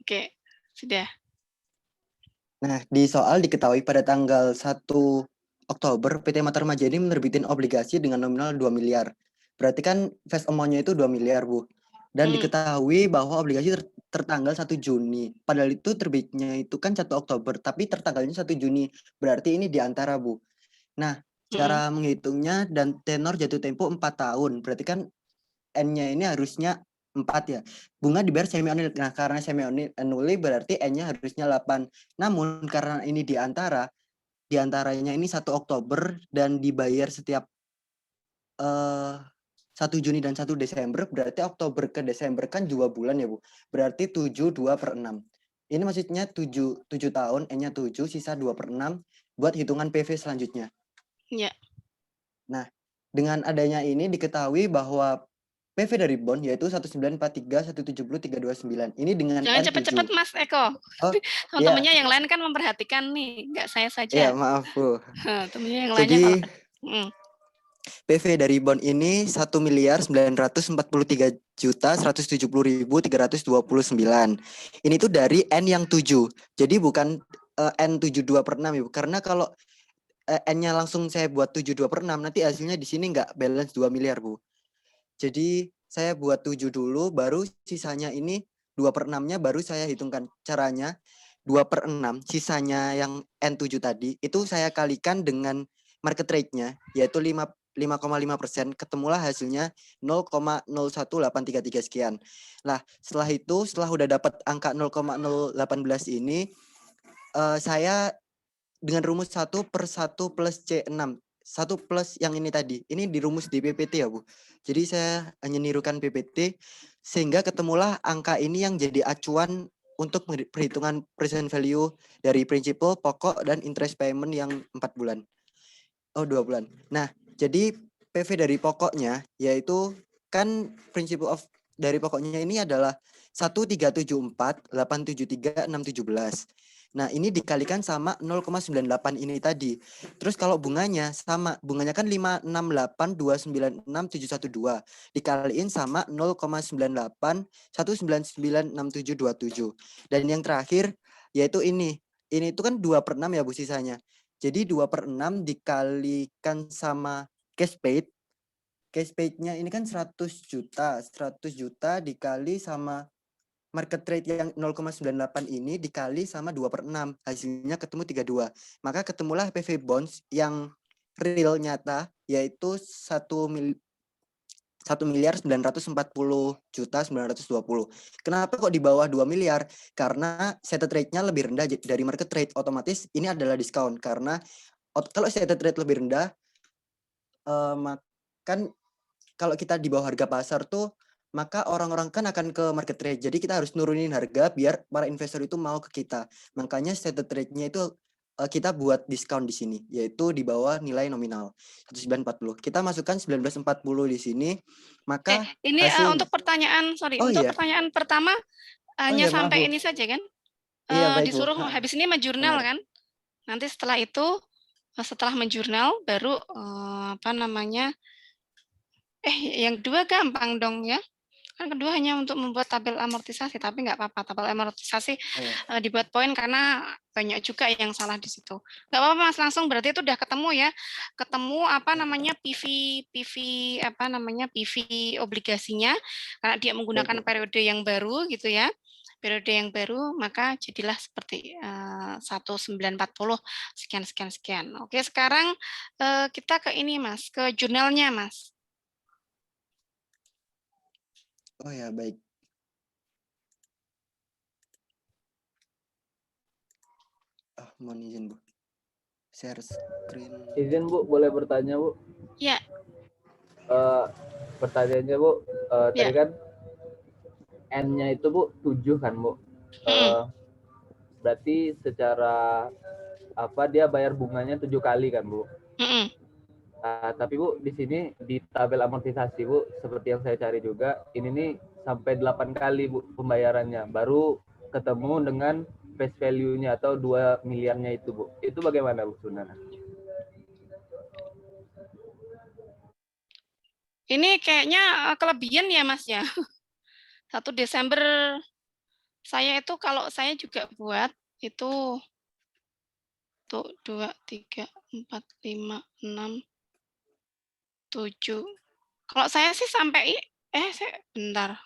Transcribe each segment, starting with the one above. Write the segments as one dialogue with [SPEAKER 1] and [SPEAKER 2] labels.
[SPEAKER 1] Oke, sudah.
[SPEAKER 2] Nah, di soal diketahui pada tanggal 1 Oktober PT Mata Remaja ini menerbitin obligasi dengan nominal 2 miliar. Berarti kan face amount-nya itu 2 miliar, Bu. Dan diketahui bahwa obligasi tertanggal 1 Juni. Padahal itu terbitnya itu kan 1 Oktober, tapi tertanggalnya 1 Juni. Berarti ini di antara, Bu. Nah, cara menghitungnya dan tenor jatuh tempo 4 tahun. Berarti kan N-nya ini harusnya 4 ya. Bunga dibayar semi annual. Nah, karena semi annual berarti N-nya harusnya 8. Namun karena ini di antaranya ini 1 Oktober dan dibayar setiap 1 Juni dan 1 Desember, berarti Oktober ke Desember kan 2 bulan ya, Bu. Berarti 7, 2 per 6. Ini maksudnya 7 tahun, N-nya 7, sisa 2 per 6 buat hitungan PV selanjutnya.
[SPEAKER 1] Iya.
[SPEAKER 2] Nah, dengan adanya ini diketahui bahwa PV dari bond yaitu 1943170329. Ini dengan
[SPEAKER 1] Jangan
[SPEAKER 2] N7.
[SPEAKER 1] cepat-cepat Mas Eko.
[SPEAKER 2] Oh, iya.
[SPEAKER 1] Teman-temannya yang lain kan memperhatikan nih, nggak saya
[SPEAKER 2] Iya,
[SPEAKER 1] saja.
[SPEAKER 2] maaf, Bu.
[SPEAKER 1] Temennya yang lainnya kalau
[SPEAKER 2] Jadi PV dari bond ini 1.943.170.329. Ini tuh dari N yang 7. Jadi bukan N72 per 6 Ibu. Karena kalau N-nya langsung saya buat 72 per 6, nanti hasilnya di sini nggak balance 2 miliar, Bu. Jadi saya buat 7 dulu, baru sisanya ini 2 per 6-nya baru saya hitungkan. Caranya 2 per 6, sisanya yang N7 tadi, itu saya kalikan dengan market rate-nya, yaitu 5,5%, ketemulah hasilnya 0,01833 sekian. Lah, setelah itu, setelah udah dapat angka 0,018 ini, saya dengan rumus 1 per 1 plus C6. 1 plus yang ini tadi. Ini dirumus di PPT ya, Bu. Jadi saya hanya nirukan PPT sehingga ketemulah angka ini yang jadi acuan untuk perhitungan present value dari principal, pokok, dan interest payment yang 4 bulan. Oh, 2 bulan. Nah, jadi PV dari pokoknya yaitu kan principal of dari pokoknya ini adalah 1.374.873.617. Nah, ini dikalikan sama 0,98 ini tadi. Terus kalau bunganya sama, bunganya kan 568.296.712 dikaliin sama 0,98.1996727. Dan yang terakhir yaitu ini. Ini itu kan 2 per 6 ya, Bu, sisanya. Jadi 2 per 6 dikalikan sama cash paid. Cash paid-nya ini kan 100 juta. 100 juta dikali sama market rate yang 0,98 ini dikali sama 2 per 6. Hasilnya ketemu 32. Maka ketemulah PV bonds yang real nyata yaitu 1.940.920. Kenapa kok di bawah 2 miliar? Karena settled rate-nya lebih rendah dari market rate. Otomatis ini adalah diskon. Karena kalau settled rate lebih rendah, kan kalau kita di bawah harga pasar tuh, maka orang-orang kan akan ke market rate. Jadi kita harus nurunin harga biar para investor itu mau ke kita. Makanya settled rate-nya itu kita buat diskon di sini, yaitu di bawah nilai nominal 1940. Kita masukkan 1940 di sini, maka
[SPEAKER 1] ini
[SPEAKER 2] hasilnya.
[SPEAKER 1] untuk pertanyaan,
[SPEAKER 2] Oh iya.
[SPEAKER 1] pertanyaan pertama
[SPEAKER 2] Oh
[SPEAKER 1] hanya
[SPEAKER 2] iya, maaf,
[SPEAKER 1] sampai
[SPEAKER 2] Bu.
[SPEAKER 1] ini saja kan?
[SPEAKER 2] Iya, baik, Bu.
[SPEAKER 1] Disuruh habis ini menjurnal
[SPEAKER 2] Benar.
[SPEAKER 1] kan? Nanti setelah itu, setelah menjurnal baru yang kedua gampang dong ya. Kan kedua hanya untuk membuat tabel amortisasi, tapi nggak apa-apa. Tabel amortisasi dibuat poin karena banyak juga yang salah di situ. Nggak apa-apa Mas, langsung berarti itu udah ketemu ya. Ketemu PV obligasinya karena dia menggunakan periode yang baru gitu ya. Periode yang baru, maka jadilah seperti 1940 sekian. Oke, sekarang kita ke ini Mas, ke jurnalnya Mas.
[SPEAKER 2] Oh ya, baik. Mohon izin, Bu. Share screen.
[SPEAKER 3] Izin, Bu, boleh bertanya, Bu?
[SPEAKER 1] Ya.
[SPEAKER 3] Pertanyaannya, Bu, tadi kan N-nya itu, Bu, 7 kan, Bu? Berarti secara dia bayar bunganya 7 kali kan, Bu? Tapi Bu, di sini di tabel amortisasi, Bu, seperti yang saya cari juga, ini nih sampai 8 kali, Bu, pembayarannya. Baru ketemu dengan face value-nya atau 2 miliarnya itu, Bu. Itu bagaimana, Bu, sebenarnya?
[SPEAKER 1] Ini kayaknya kelebihan ya Mas ya. 1 Desember Saya itu kalau saya juga buat itu tuh 2, 3, 4, 5, 6, 7. Kalau saya sih sampai saya bentar.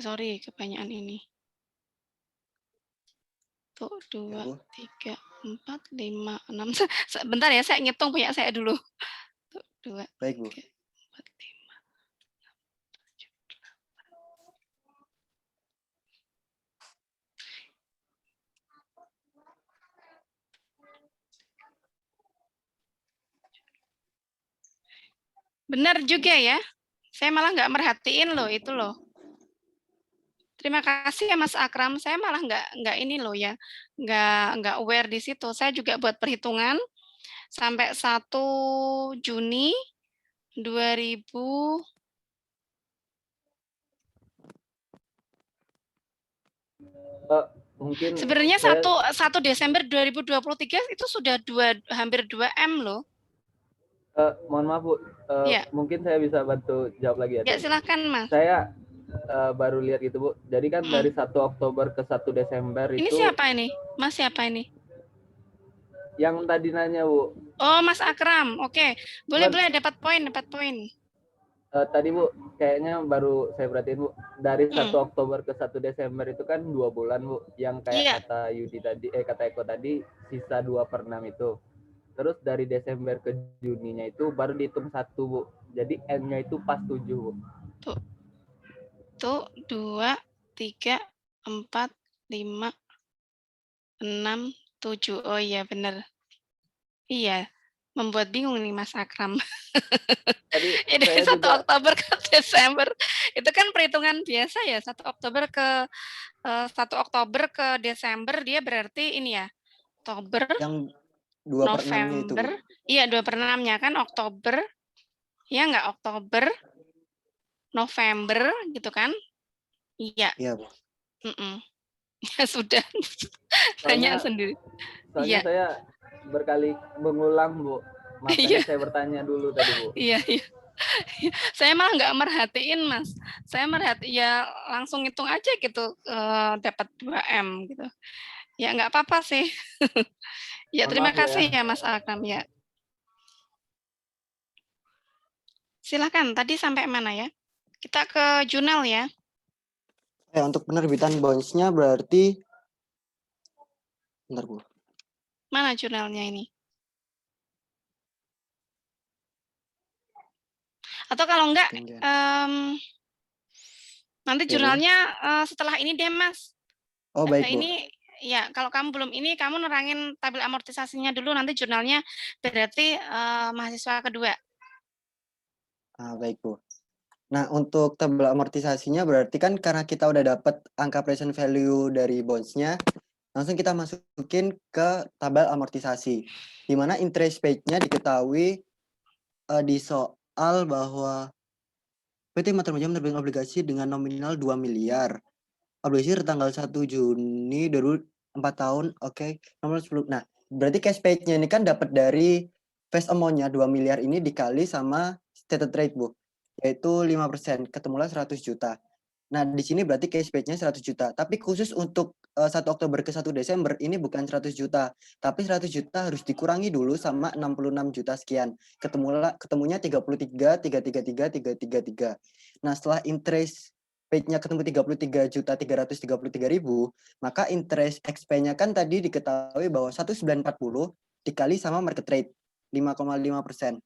[SPEAKER 1] Sorry kebanyakan ini. Tuh
[SPEAKER 2] Ya,
[SPEAKER 1] 2,
[SPEAKER 2] Bu.
[SPEAKER 1] 3, 4, 5, 6. Bentar ya, saya ngitung punya saya dulu. Tuh 2,
[SPEAKER 2] Baik, Bu.
[SPEAKER 1] 3, 4, 5. Benar juga ya. Saya malah nggak merhatiin loh itu loh. Terima kasih ya Mas Akram. Saya malah nggak ini loh ya, nggak aware di situ. Saya juga buat perhitungan sampai 1 Juni 2000.
[SPEAKER 3] Mungkin
[SPEAKER 1] Sebenarnya
[SPEAKER 3] saya
[SPEAKER 1] 1 Desember 2023 itu sudah hampir 2 M loh.
[SPEAKER 3] mohon maaf Bu,
[SPEAKER 1] Ya,
[SPEAKER 3] mungkin saya bisa bantu jawab lagi ya.
[SPEAKER 1] ya silahkan Mas.
[SPEAKER 3] Saya baru lihat gitu Bu. Jadi kan dari 1 Oktober ke 1 Desember
[SPEAKER 1] Ini
[SPEAKER 3] itu
[SPEAKER 1] siapa ini? Mas siapa ini?
[SPEAKER 3] yang tadi nanya Bu.
[SPEAKER 1] Oh Mas Akram, oke. Boleh
[SPEAKER 3] Cuman,
[SPEAKER 1] boleh dapat poin.
[SPEAKER 3] tadi Bu, kayaknya baru saya perhatiin Bu, dari 1
[SPEAKER 1] Hmm.
[SPEAKER 3] Oktober ke 1 Desember itu kan 2 bulan Bu, yang kayak
[SPEAKER 1] Iya.
[SPEAKER 3] kata Yudi tadi, kata Eko tadi, sisa 2/6 itu. Terus dari Desember ke Juninya itu baru dihitung 1 Bu, jadi N-nya itu pas 7 Bu.
[SPEAKER 1] Tuh 2, 3, 4, 5, 6, 7. Oh iya benar. Iya, membuat bingung nih Mas Akram.
[SPEAKER 3] Tadi
[SPEAKER 1] Ini
[SPEAKER 3] saya
[SPEAKER 1] 1
[SPEAKER 3] juga
[SPEAKER 1] Oktober ke Desember. Itu kan perhitungan biasa ya, 1 Oktober ke 1 Oktober ke Desember dia berarti ini ya, Oktober,
[SPEAKER 2] Yang 2/6-nya itu, Bu.
[SPEAKER 1] November, iya 2/6-nya kan Oktober, ya nggak Oktober, November gitu kan? Iya,
[SPEAKER 2] Iya, Bu.
[SPEAKER 1] ya sudah, tanya
[SPEAKER 3] soalnya
[SPEAKER 1] sendiri.
[SPEAKER 3] soalnya
[SPEAKER 1] Iya,
[SPEAKER 3] saya berkali mengulang Bu,
[SPEAKER 1] iya,
[SPEAKER 3] makanya saya bertanya dulu tadi Bu.
[SPEAKER 1] iya. Saya malah nggak merhatiin Mas. Saya ya langsung hitung aja gitu, dapat 2 M gitu. Ya nggak apa-apa sih. Ya
[SPEAKER 3] Mohon
[SPEAKER 1] terima
[SPEAKER 3] maaf ya.
[SPEAKER 1] kasih ya Mas Akram ya. Silakan, tadi sampai mana ya? Kita ke jurnal ya.
[SPEAKER 2] Untuk penerbitan bonds-nya berarti, bentar, Bu.
[SPEAKER 1] Mana jurnalnya ini? Atau kalau enggak, nanti
[SPEAKER 2] Ya, Bu.
[SPEAKER 1] jurnalnya setelah ini deh Mas.
[SPEAKER 2] Oh, baik, Bu.
[SPEAKER 1] Ini ya kalau kamu belum ini, kamu nerangin tabel amortisasinya dulu, nanti jurnalnya berarti mahasiswa kedua.
[SPEAKER 2] Baik, Bu. Nah, untuk tabel amortisasinya berarti kan karena kita udah dapat angka present value dari bonds-nya, langsung kita masukin ke tabel amortisasi. Di mana interest paid-nya diketahui di soal bahwa PT Mater Maja menerbitkan obligasi dengan nominal 2 miliar. Obligasi tertanggal 1 Juni 4 tahun, oke. Nomor 10. Nah, berarti cash paid-nya ini kan dapat dari face amount-nya 2 miliar ini dikali sama stated rate, Bu. Yaitu 5%, ketemulah 100 juta. Nah, di sini berarti cash paid-nya 100 juta. Tapi khusus untuk 1 Oktober ke 1 Desember ini bukan 100 juta. Tapi 100 juta harus dikurangi dulu sama 66 juta sekian. Ketemunya 33.333.333. Nah, setelah interest paid-nya ketemu 33.333.000, maka interest expense-nya kan tadi diketahui bahwa 1.940 dikali sama market rate 5,5%.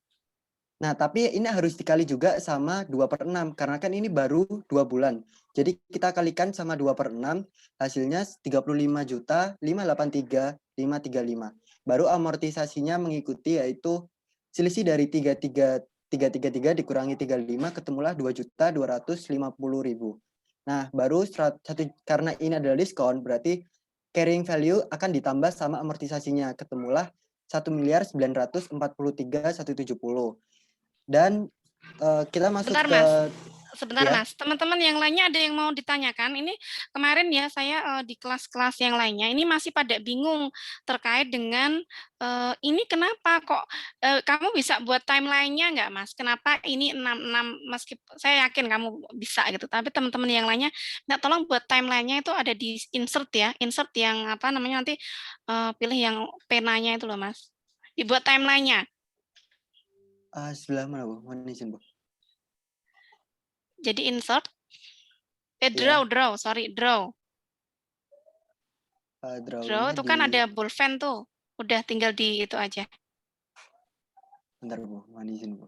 [SPEAKER 2] Nah, tapi ini harus dikali juga sama 2/6 karena kan ini baru 2 bulan. Jadi kita kalikan sama 2/6, hasilnya 35.583.535. Baru amortisasinya mengikuti, yaitu selisih dari 33.333 dikurangi 35 ketemulah 2.250.000. Nah, baru karena ini adalah diskon, berarti carrying value akan ditambah sama amortisasinya, ketemulah 1.943.170. Dan kita masuk
[SPEAKER 1] Bentar
[SPEAKER 2] ke
[SPEAKER 1] Mas, Sebentar
[SPEAKER 2] Ya.
[SPEAKER 1] Mas, teman-teman yang lainnya ada yang mau ditanyakan? Ini kemarin ya saya di kelas-kelas yang lainnya ini masih pada bingung terkait dengan ini kenapa kok kamu bisa buat timeline-nya nggak Mas? Kenapa ini 66 meskipun saya yakin kamu bisa gitu, tapi teman-teman yang lainnya minta tolong buat timeline-nya itu ada di insert ya, insert yang apa namanya nanti pilih yang penanya itu loh Mas. Dibuat timeline-nya.
[SPEAKER 2] Sebelah mana Bu? Mohon izin Bu.
[SPEAKER 1] Jadi insert
[SPEAKER 2] Ya.
[SPEAKER 1] draw, sorry, draw. Draw
[SPEAKER 2] Drawingnya
[SPEAKER 1] itu
[SPEAKER 2] di.
[SPEAKER 1] kan ada bullpen tuh. Udah tinggal di itu aja.
[SPEAKER 2] Bentar Bu, mohon izin Bu.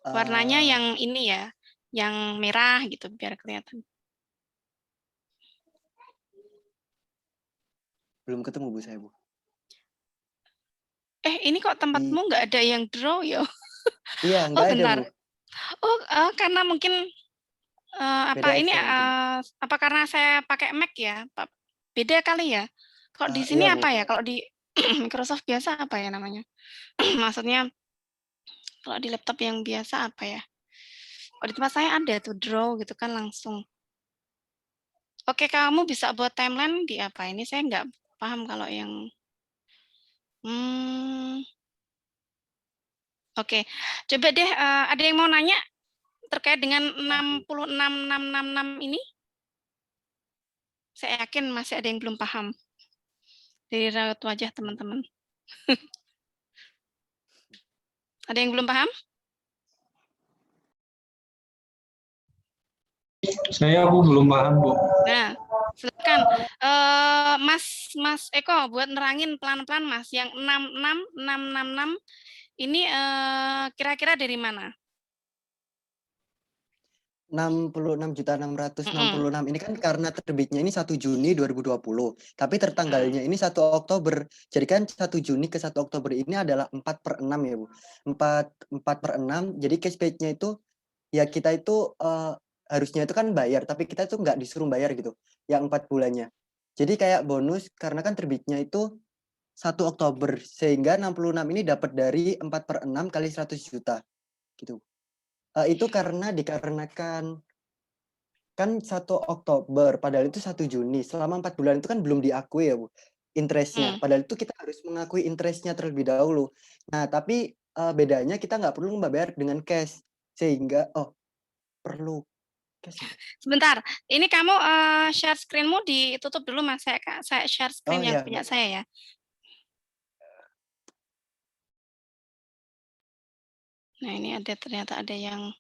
[SPEAKER 1] Warnanya yang ini ya, yang merah gitu biar kelihatan.
[SPEAKER 2] Belum ketemu Bu saya Bu.
[SPEAKER 1] Ini kok tempatmu nggak ada yang draw ya?
[SPEAKER 2] Iya,
[SPEAKER 1] Oh
[SPEAKER 2] nggak ada
[SPEAKER 1] bentar.
[SPEAKER 2] Bu.
[SPEAKER 1] Oh karena mungkin apa
[SPEAKER 2] Beda
[SPEAKER 1] ini
[SPEAKER 2] Excel mungkin.
[SPEAKER 1] apa karena saya pakai Mac ya? Beda kali ya. Kalau di sini
[SPEAKER 2] Iya Bu.
[SPEAKER 1] apa ya? Kalau di Microsoft biasa apa ya namanya? Maksudnya kalau di laptop yang biasa apa ya? Kalau di tempat saya ada tuh draw gitu kan langsung. Oke, kamu bisa buat timeline di apa? Ini saya nggak paham kalau yang Oke, coba deh ada yang mau nanya terkait dengan 66666 ini? Saya yakin masih ada yang belum paham dari raut wajah teman-teman. Ada yang belum paham?
[SPEAKER 4] Saya Bu belum paham Bu.
[SPEAKER 1] Nah, silakan Mas Eko buat nerangin pelan-pelan Mas yang 66666 ini kira-kira dari mana?
[SPEAKER 2] 66.666.000 ini kan karena terbitnya ini 1 Juni 2020, tapi tertanggalnya ini 1 Oktober. Jadi kan 1 Juni ke 1 Oktober ini adalah 4/6 ya Bu. 4/6, jadi cash pay-nya itu ya kita itu harusnya itu kan bayar, tapi kita itu nggak disuruh bayar gitu, yang 4 bulannya. Jadi kayak bonus karena kan terbitnya itu 1 Oktober, sehingga 66 ini dapat dari 4/6 kali 100 juta gitu. Itu dikarenakan kan 1 Oktober, padahal itu 1 Juni. Selama 4 bulan itu kan belum diakui ya Bu, interest-nya. Padahal itu kita harus mengakui interest-nya terlebih dahulu. Nah, tapi bedanya kita nggak perlu membayar dengan cash, sehingga perlu cash ya?
[SPEAKER 1] Sebentar, ini kamu share screen-mu ditutup dulu Mas, saya share screen yang
[SPEAKER 2] Iya,
[SPEAKER 1] punya
[SPEAKER 2] Mbak.
[SPEAKER 1] saya ya. Nah, ini ternyata ada yang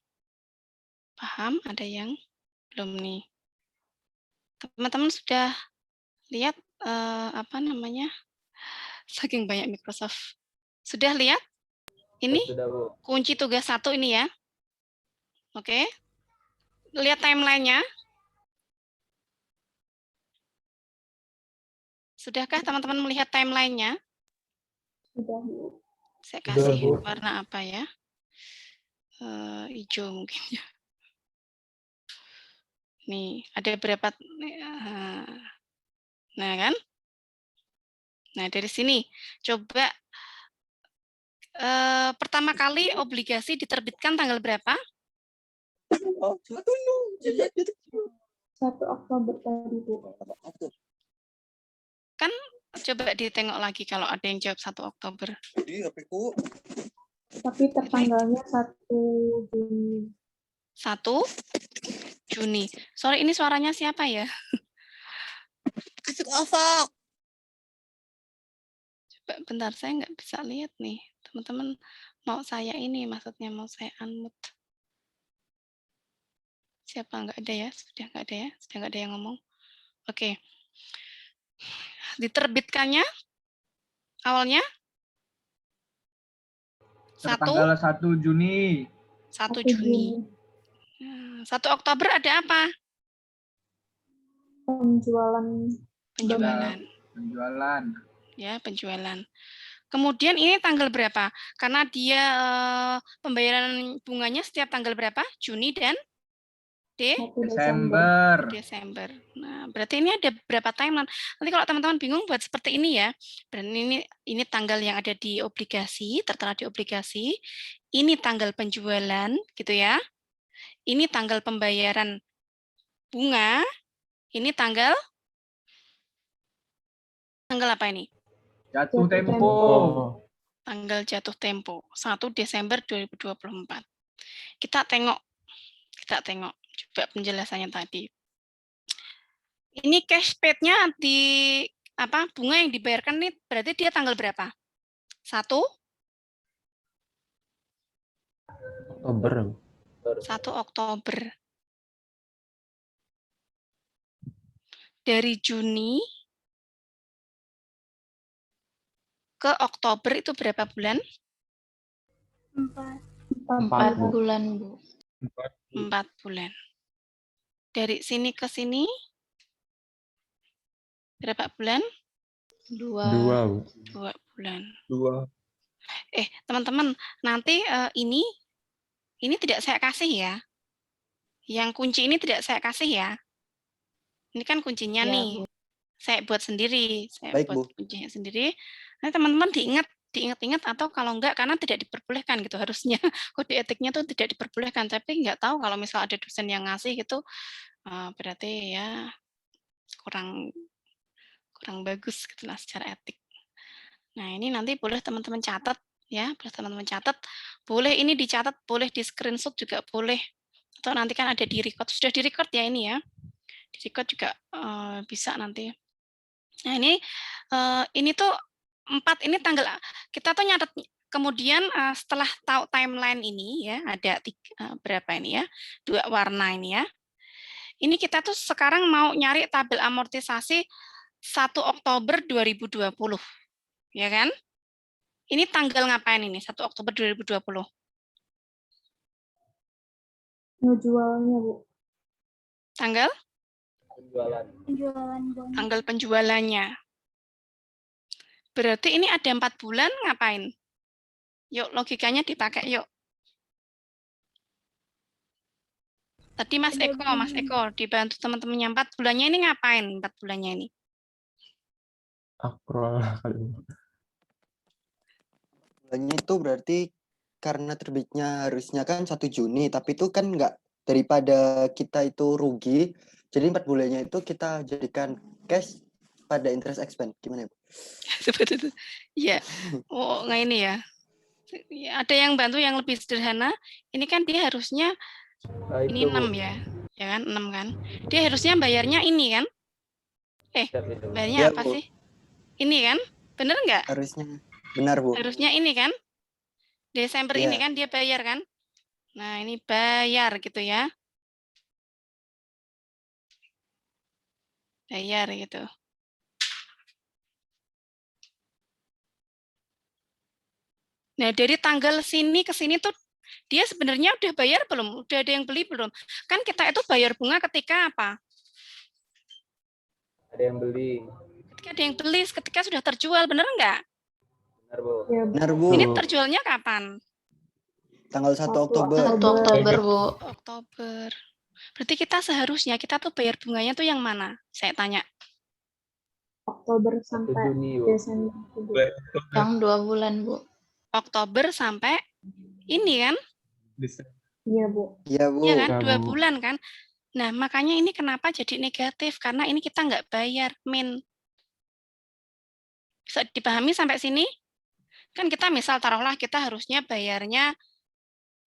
[SPEAKER 1] paham, ada yang belum nih. Teman-teman sudah lihat apa namanya? Saking banyak Microsoft. Sudah lihat? Ini
[SPEAKER 3] Sudah Bu.
[SPEAKER 1] kunci tugas 1 ini ya. Oke. Lihat timeline-nya. Sudahkah teman-teman melihat timeline-nya?
[SPEAKER 5] Sudah Bu.
[SPEAKER 1] Saya
[SPEAKER 3] Sudah,
[SPEAKER 1] kasih
[SPEAKER 3] Bu.
[SPEAKER 1] warna apa ya? Hijau mungkin ya. Nih, ada berapa? Nah kan? Nah dari sini, coba pertama kali obligasi diterbitkan tanggal berapa?
[SPEAKER 5] 1 Oktober tadi Bu.
[SPEAKER 1] Kan coba ditengok lagi kalau ada yang jawab 1 Oktober.
[SPEAKER 5] Tapi tertanggalnya 1 Juni.
[SPEAKER 1] 1 Juni. Sorry, ini suaranya siapa ya? Coba bentar, saya nggak bisa lihat nih. Teman-teman mau saya ini, maksudnya mau saya unmute. Siapa? Nggak ada ya? Sudah nggak ada ya? Sudah nggak ada yang ngomong? Oke. Diterbitkannya awalnya?
[SPEAKER 4] Tanggal 1 Juni.
[SPEAKER 1] 1 Juni. 1 Oktober ada apa?
[SPEAKER 5] Penjualan.
[SPEAKER 4] Penjualan.
[SPEAKER 1] Ya, penjualan. Kemudian ini tanggal berapa? Karena dia pembayaran bunganya setiap tanggal berapa? Juni dan Desember. Nah, berarti ini ada berapa timeline? Nanti kalau teman-teman bingung buat seperti ini ya. Dan ini tanggal yang ada di obligasi, tertera di obligasi. Ini tanggal penjualan, gitu ya. Ini tanggal pembayaran bunga, ini tanggal apa ini?
[SPEAKER 4] Jatuh tempo.
[SPEAKER 1] Tanggal jatuh tempo, 1 Desember 2024. Kita tengok coba penjelasannya tadi. Ini cash paid-nya di bunga yang dibayarkan nih berarti dia tanggal berapa? 1 Oktober. Dari Juni ke Oktober itu berapa bulan?
[SPEAKER 5] 4
[SPEAKER 6] bulan, Bu.
[SPEAKER 1] 4 bulan. Dari sini ke sini berapa bulan?
[SPEAKER 6] 2
[SPEAKER 1] bulan.
[SPEAKER 4] 2.
[SPEAKER 1] Teman-teman, nanti ini tidak saya kasih ya. Yang kunci ini tidak saya kasih ya. Ini kan kuncinya
[SPEAKER 6] Ya,
[SPEAKER 1] nih.
[SPEAKER 6] Bu.
[SPEAKER 1] Saya buat sendiri.
[SPEAKER 2] Baik, Bu.
[SPEAKER 1] Kuncinya sendiri. Nah, teman-teman diingat-ingat atau kalau enggak karena tidak diperbolehkan gitu harusnya. Kode etiknya tuh tidak diperbolehkan, tapi enggak tahu kalau misal ada dosen yang ngasih gitu berarti ya kurang bagus gitu lah secara etik. Nah, ini nanti boleh teman-teman catat ya, boleh ini dicatat, boleh di screenshot juga boleh. Atau nanti kan ada di record, sudah di record ya ini ya. Di record juga bisa nanti. Nah, ini tuh 4 ini tanggal kita tuh nyatet kemudian setelah tahu timeline ini ya, ada berapa ini ya? 2 warna ini ya. Ini kita tuh sekarang mau nyari tabel amortisasi 1 Oktober 2020. Ya kan? Ini tanggal ngapain ini? 1 Oktober 2020.
[SPEAKER 5] Ngejualnya, Bu.
[SPEAKER 1] Tanggal?
[SPEAKER 3] Penjualan.
[SPEAKER 1] Tanggal penjualannya. Berarti ini ada 4 bulan ngapain? Yuk, logikanya dipakai yuk. Tadi Mas Eko dibantu teman-temannya 4 bulannya ini ngapain? 4 bulannya ini.
[SPEAKER 6] Akrual.
[SPEAKER 2] Bulannya itu berarti karena terbitnya harusnya kan 1 Juni, tapi itu kan enggak, daripada kita itu rugi, jadi 4 bulannya itu kita jadikan cash pada interest expense. Gimana, Bu?
[SPEAKER 1] Seperti itu. Iya. Oh, nggak ini ya. Ada yang bantu yang lebih sederhana. Ini kan dia harusnya ini 6 ya. Ya kan, 6 kan. Dia harusnya bayarnya ini kan? Bayarnya
[SPEAKER 2] Ya,
[SPEAKER 1] apa
[SPEAKER 2] Bu.
[SPEAKER 1] sih? Ini kan? Bener nggak?
[SPEAKER 2] Harusnya. Benar, Bu.
[SPEAKER 1] Harusnya ini kan? Desember ini
[SPEAKER 2] Iya.
[SPEAKER 1] kan dia bayar kan? Nah, ini bayar gitu ya. Bayar gitu. Nah, dari tanggal sini ke sini tuh dia sebenarnya udah bayar belum? Udah ada yang beli belum? Kan kita itu bayar bunga ketika apa?
[SPEAKER 3] Ada yang beli.
[SPEAKER 1] Ketika ada yang beli, ketika sudah terjual, bener nggak?
[SPEAKER 3] Benar, Bu.
[SPEAKER 5] Ya,
[SPEAKER 2] Benar, Bu.
[SPEAKER 1] Ini terjualnya kapan?
[SPEAKER 2] Tanggal 1 Oktober.
[SPEAKER 6] 1 Oktober, Bu.
[SPEAKER 1] Oktober. Berarti kita seharusnya kita tuh bayar bunganya tuh yang mana? Saya tanya.
[SPEAKER 5] Oktober
[SPEAKER 3] 1
[SPEAKER 5] sampai
[SPEAKER 3] Juni, Bu.
[SPEAKER 5] Desember.
[SPEAKER 6] Yang 2 bulan, Bu.
[SPEAKER 1] Oktober sampai ini kan?
[SPEAKER 5] Iya, Bu.
[SPEAKER 2] Iya, Bu.
[SPEAKER 1] Iya kan?
[SPEAKER 6] Ya,
[SPEAKER 1] 2
[SPEAKER 6] Bu.
[SPEAKER 1] bulan kan? Nah, makanya ini kenapa jadi negatif? Karena ini kita nggak bayar min. Bisa dipahami sampai sini? Kan kita misal taruhlah kita harusnya bayarnya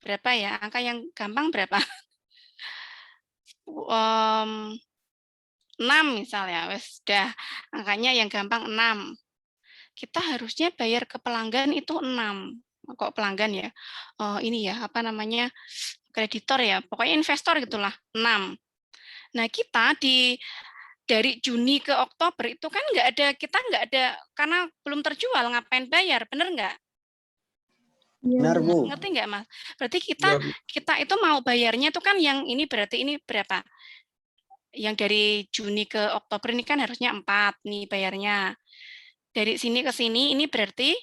[SPEAKER 1] berapa ya? Angka yang gampang berapa? 6 misalnya, wes dah angkanya yang gampang 6. Kita harusnya bayar ke pelanggan itu 6. Kok pelanggan ya? Ini ya, apa namanya? Kreditor ya, pokoknya investor gitulah, 6. Nah, kita dari Juni ke Oktober itu kan kita nggak ada karena belum terjual ngapain bayar, bener nggak?
[SPEAKER 2] Benar, Bu.
[SPEAKER 1] Ngerti nggak, Mas? Berarti kita itu mau bayarnya itu kan yang ini berarti ini berapa? Yang dari Juni ke Oktober ini kan harusnya 4 nih bayarnya. Dari sini ke sini ini berarti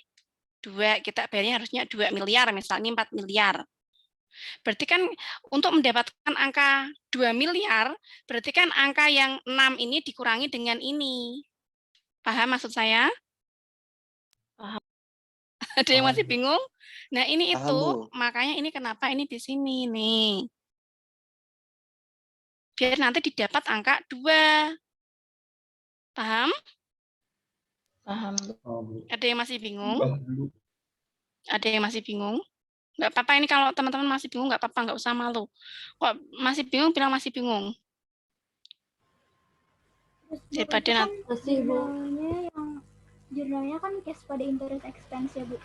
[SPEAKER 1] 2, kita bayarnya harusnya 2 miliar, misalnya 4 miliar. Berarti kan untuk mendapatkan angka 2 miliar, berarti kan angka yang 6 ini dikurangi dengan ini. Paham maksud saya?
[SPEAKER 6] Paham.
[SPEAKER 1] Ada yang masih bingung? Nah, ini
[SPEAKER 2] Paham,
[SPEAKER 1] itu,
[SPEAKER 2] Bu.
[SPEAKER 1] makanya ini kenapa ini di sini nih. biar nanti didapat angka 2. Paham?
[SPEAKER 6] Paham, Bu.
[SPEAKER 1] Ada yang masih bingung?
[SPEAKER 4] Bang dulu.
[SPEAKER 1] Ada yang masih bingung? Nggak apa-apa, ini kalau teman-teman masih bingung, nggak apa-apa, nggak usah malu. Kok masih bingung, bilang masih bingung. Daripada
[SPEAKER 5] kan
[SPEAKER 6] Masih, Bu.
[SPEAKER 5] jurnalnya kan cash pada interest expense ya, Bu.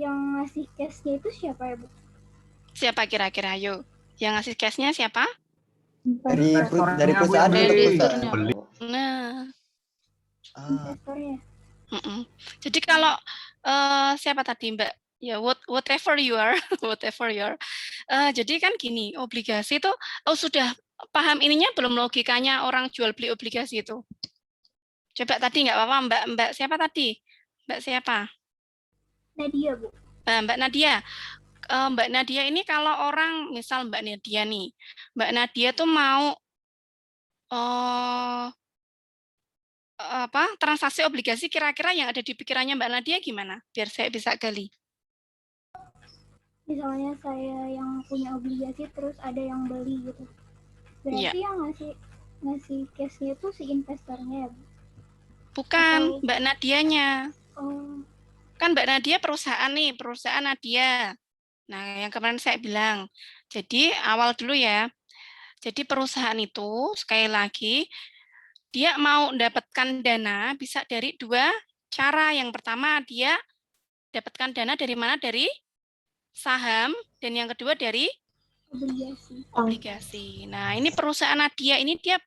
[SPEAKER 5] Yang ngasih cashnya itu siapa ya, Bu?
[SPEAKER 1] siapa kira-kira? Ayo. Yang ngasih cash-nya siapa?
[SPEAKER 2] Dari
[SPEAKER 4] Investornya, Bu,
[SPEAKER 2] perusahaan
[SPEAKER 4] yang
[SPEAKER 2] atau
[SPEAKER 4] beli.
[SPEAKER 2] perusahaan?
[SPEAKER 6] Krediturnya, Bu.
[SPEAKER 1] Nah,
[SPEAKER 5] Investornya.
[SPEAKER 1] jadi kalau siapa tadi Mbak? Ya, whatever you are, whatever you are. Jadi kan gini, obligasi itu, sudah paham ininya belum logikanya orang jual beli obligasi itu? Coba tadi nggak apa-apa, Mbak siapa tadi? Mbak siapa?
[SPEAKER 5] Nadia, Bu.
[SPEAKER 1] Mbak Nadia. Mbak Nadia ini kalau orang, misal Mbak Nadia nih, Mbak Nadia tuh mau transaksi obligasi, kira-kira yang ada di pikirannya Mbak Nadia gimana? Biar saya bisa gali.
[SPEAKER 5] Misalnya saya yang punya obligasi terus ada yang beli gitu. Berarti yang ngasih cashnya itu si investornya ya, Bu?
[SPEAKER 1] Bukan, Mbak Nadianya.
[SPEAKER 5] Oh,
[SPEAKER 1] Kan Mbak Nadia perusahaan nih, perusahaan Nadia. Nah, yang kemarin saya bilang. Jadi awal dulu ya. Jadi perusahaan itu, sekali lagi, dia mau mendapatkan dana bisa dari 2 cara. Yang pertama, dia dapatkan dana dari mana? Dari saham, dan yang kedua dari obligasi. Nah, ini perusahaan Nadia ini dia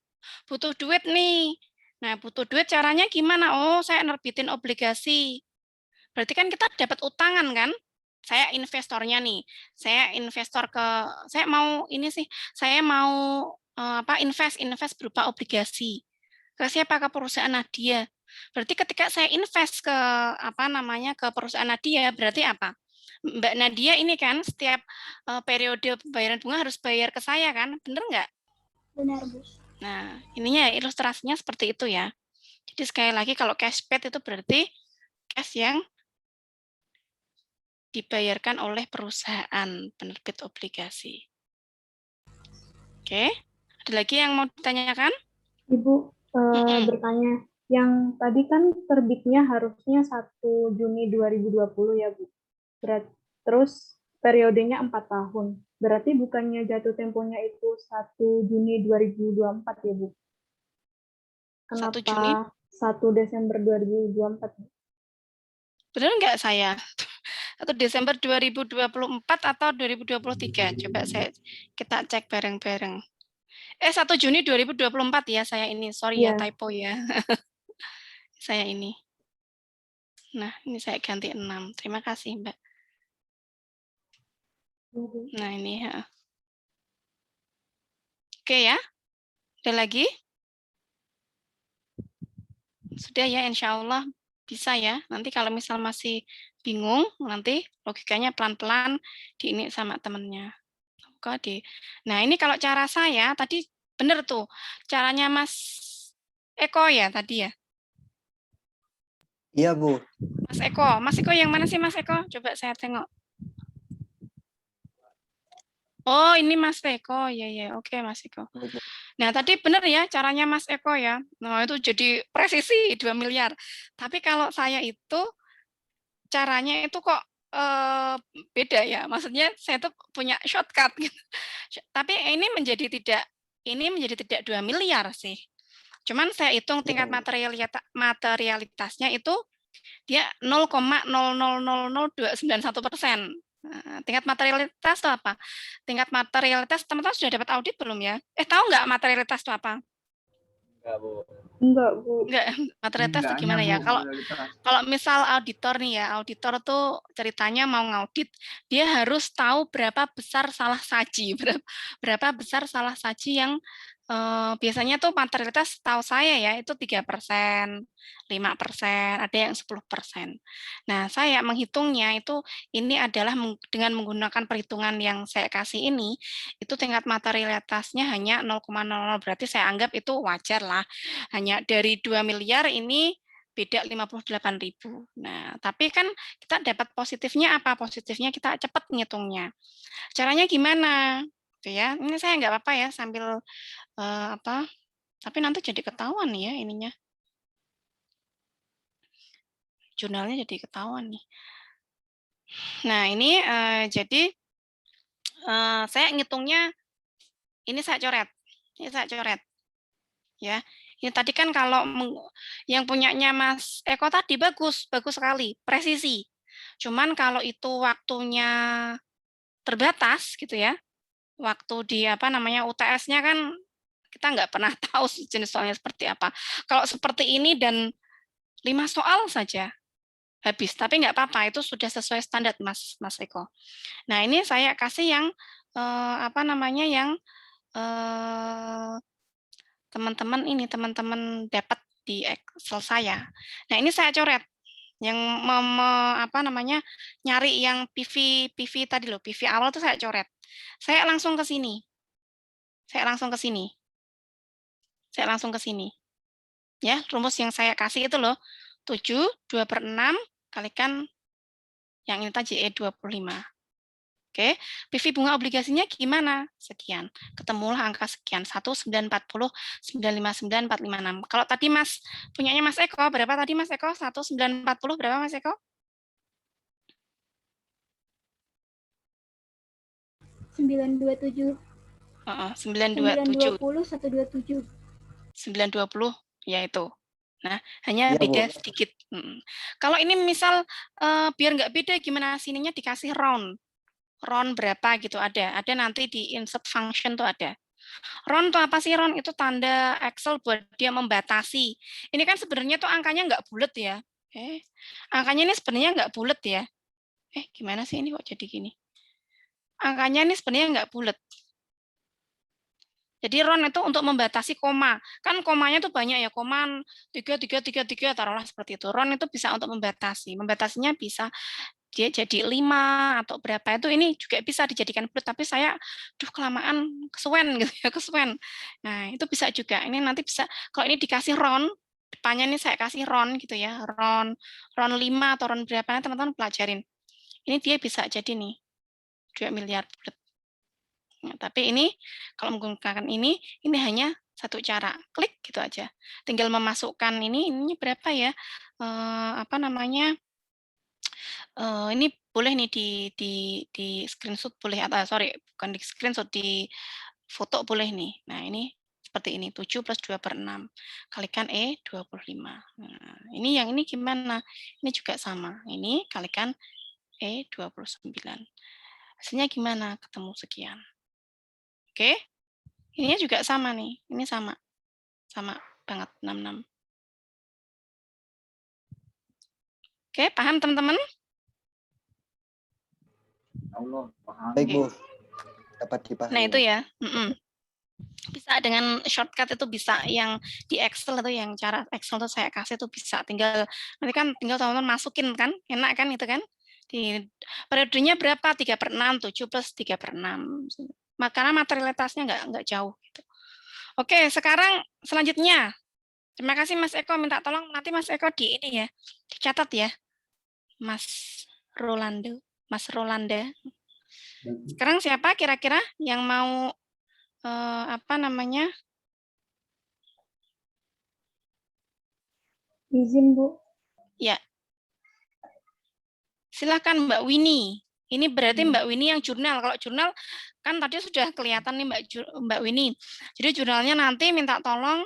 [SPEAKER 1] butuh duit nih. Nah, butuh duit caranya gimana? Oh, saya nerbitin obligasi. Berarti kan kita dapat utangan kan? Saya investornya nih. Saya mau invest berupa obligasi. Ke siapa? Ke perusahaan Nadia. Berarti ketika saya invest ke ke perusahaan Nadia, berarti apa? Mbak Nadia ini kan setiap periode pembayaran bunga harus bayar ke saya kan? Bener nggak?
[SPEAKER 5] benar, Bu.
[SPEAKER 1] Nah, ininya ilustrasinya seperti itu ya. Jadi sekali lagi kalau cash paid itu berarti cash yang dibayarkan oleh perusahaan penerbit obligasi. Oke, ada lagi yang mau ditanyakan?
[SPEAKER 5] Ibu bertanya, yang tadi kan terbitnya harusnya 1 Juni 2020 ya, Bu. Terus periodenya 4 tahun. Berarti bukannya jatuh temponya itu 1 Juni 2024 ya, Bu? Kenapa
[SPEAKER 1] 1 Juni?
[SPEAKER 5] 1 Desember 2024?
[SPEAKER 1] Benar nggak saya? 1 Desember 2024 atau 2023? Coba kita cek bareng-bareng. 1 Juni 2024 ya saya ini. Sorry ya, typo ya. Saya ini. Nah, ini saya ganti 6. Terima kasih, Mbak. Nah, ini ya. Oke ya. Ada lagi? Sudah ya, insya Allah bisa ya. Nanti kalau misal masih bingung, nanti logikanya pelan-pelan diini sama temennya. Nah, ini kalau cara saya, tadi benar tuh. Caranya Mas Eko ya tadi ya?
[SPEAKER 2] Iya, Bu.
[SPEAKER 1] Mas Eko yang mana sih Mas Eko? Coba saya tengok. Oh, ini Mas Eko. Ya, oke Mas Eko. Nah, tadi benar ya caranya Mas Eko ya. Nah, itu jadi presisi 2 miliar. Tapi kalau saya itu, caranya itu kok beda ya. Maksudnya saya tuh punya shortcut gitu. Tapi ini menjadi tidak 2 miliar sih. Cuman saya hitung tingkat materialitasnya itu dia 0,000291%. Nah, tingkat materialitas itu apa? Tingkat materialitas teman-teman sudah dapat audit belum ya? Tahu nggak materialitas itu apa?
[SPEAKER 5] Enggak, Bu.
[SPEAKER 1] Enggak, materialitas itu gimana ya? Kalau misal auditor nih ya, auditor tuh ceritanya mau ngaudit, dia harus tahu berapa besar salah saji, berapa besar salah saji yang biasanya tuh materialitas tahu saya ya itu 3%, 5%, ada yang 10%. Nah, saya menghitungnya itu ini adalah dengan menggunakan perhitungan yang saya kasih ini, itu tingkat materialitasnya hanya 0,00, berarti saya anggap itu wajar lah. Hanya dari 2 miliar ini beda 58.000. Nah, tapi kan kita dapat positifnya apa? Positifnya kita cepat ngitungnya. Caranya gimana? Gitu ya. Ini saya nggak apa-apa ya sambil tapi nanti jadi ketahuan nih ya ininya. Jurnalnya jadi ketahuan nih. Nah, ini jadi saya ngitungnya ini saya coret. Ini saya coret. Ya. Ini tadi kan kalau yang punyanya Mas Eko tadi bagus sekali, presisi. Cuman kalau itu waktunya terbatas gitu ya. Waktu di UTS-nya kan kita nggak pernah tahu jenis soalnya seperti apa. Kalau seperti ini dan 5 soal saja habis, tapi nggak apa-apa, itu sudah sesuai standar Mas Eko. Nah, ini saya kasih yang yang teman-teman dapat di Excel saya. Nah, ini saya coret yang nyari yang PV tadi loh, PV awal itu saya coret. Saya langsung ke sini. Saya langsung ke sini. Ya, rumus yang saya kasih itu loh. 7, 2/6 kalikan yang ini tadi E25. Oke, PV bunga obligasinya gimana? Sekian. Ketemulah angka sekian. 1940, 959, 456. Kalau tadi Mas punyanya Mas Eko, berapa tadi Mas Eko? 1940 berapa Mas Eko?
[SPEAKER 6] 927.
[SPEAKER 1] 927.
[SPEAKER 6] 920, 127.
[SPEAKER 1] 920, ya itu. Nah, hanya
[SPEAKER 2] Iya,
[SPEAKER 1] beda
[SPEAKER 2] Bu.
[SPEAKER 1] sedikit. Kalau ini misal biar nggak beda gimana sininya dikasih round. Round berapa gitu ada nanti di insert function tuh ada. Round itu apa sih round? Itu tanda Excel buat dia membatasi. Ini kan sebenarnya tuh angkanya nggak bulat ya. Angkanya ini sebenarnya nggak bulat ya. Gimana sih ini kok jadi gini? Angkanya ini sebenarnya nggak bulat. Jadi round itu untuk membatasi koma. Kan komanya tuh banyak ya, koma 3, taruhlah seperti itu. Round itu bisa untuk membatasi. Membatasinya bisa dia jadi 5 atau berapa itu, ini juga bisa dijadikan bulat, tapi saya kelamaan kesuwen gitu ya, kesuwen. Nah, itu bisa juga. Ini nanti bisa kalau ini dikasih round, depannya ini saya kasih round gitu ya, round 5 atau round berapa, teman-teman pelajarin. Ini dia bisa jadi nih 2 miliar bulat. Nah, tapi ini kalau menggunakan ini hanya satu cara, klik gitu aja. Tinggal memasukkan ini berapa ya? Ini boleh nih di screenshot boleh, bukan di screenshot, di foto boleh nih. Nah, ini seperti ini, 7 plus 2/6 kalikan E25. Nah, ini yang ini gimana? Ini juga sama. Ini kalikan E29. Hasilnya gimana? Ketemu sekian. Oke? Ininya juga sama nih. Ini sama. Sama banget 66. Oke, paham teman-teman?
[SPEAKER 4] Allah, paham.
[SPEAKER 2] Baik, Bu. Dapat dipahami.
[SPEAKER 1] Nah, itu ya. Bisa dengan shortcut itu bisa yang di Excel itu, yang cara Excel itu saya kasih itu bisa nanti kan tinggal teman-teman masukin kan, enak kan itu kan. Di periodenya berapa? 3/6, 7 plus 3/6. Karena materialitasnya nggak jauh gitu. Oke, sekarang selanjutnya. Terima kasih Mas Eko, minta tolong nanti Mas Eko di ini ya, dicatat ya. Mas Rolanda. Sekarang siapa kira-kira yang mau
[SPEAKER 5] Izin, Bu.
[SPEAKER 1] Ya. Silakan Mbak Winnie. Ini berarti Mbak Winnie yang jurnal. Kalau jurnal kan tadi sudah kelihatan nih Mbak Winnie. Jadi jurnalnya nanti minta tolong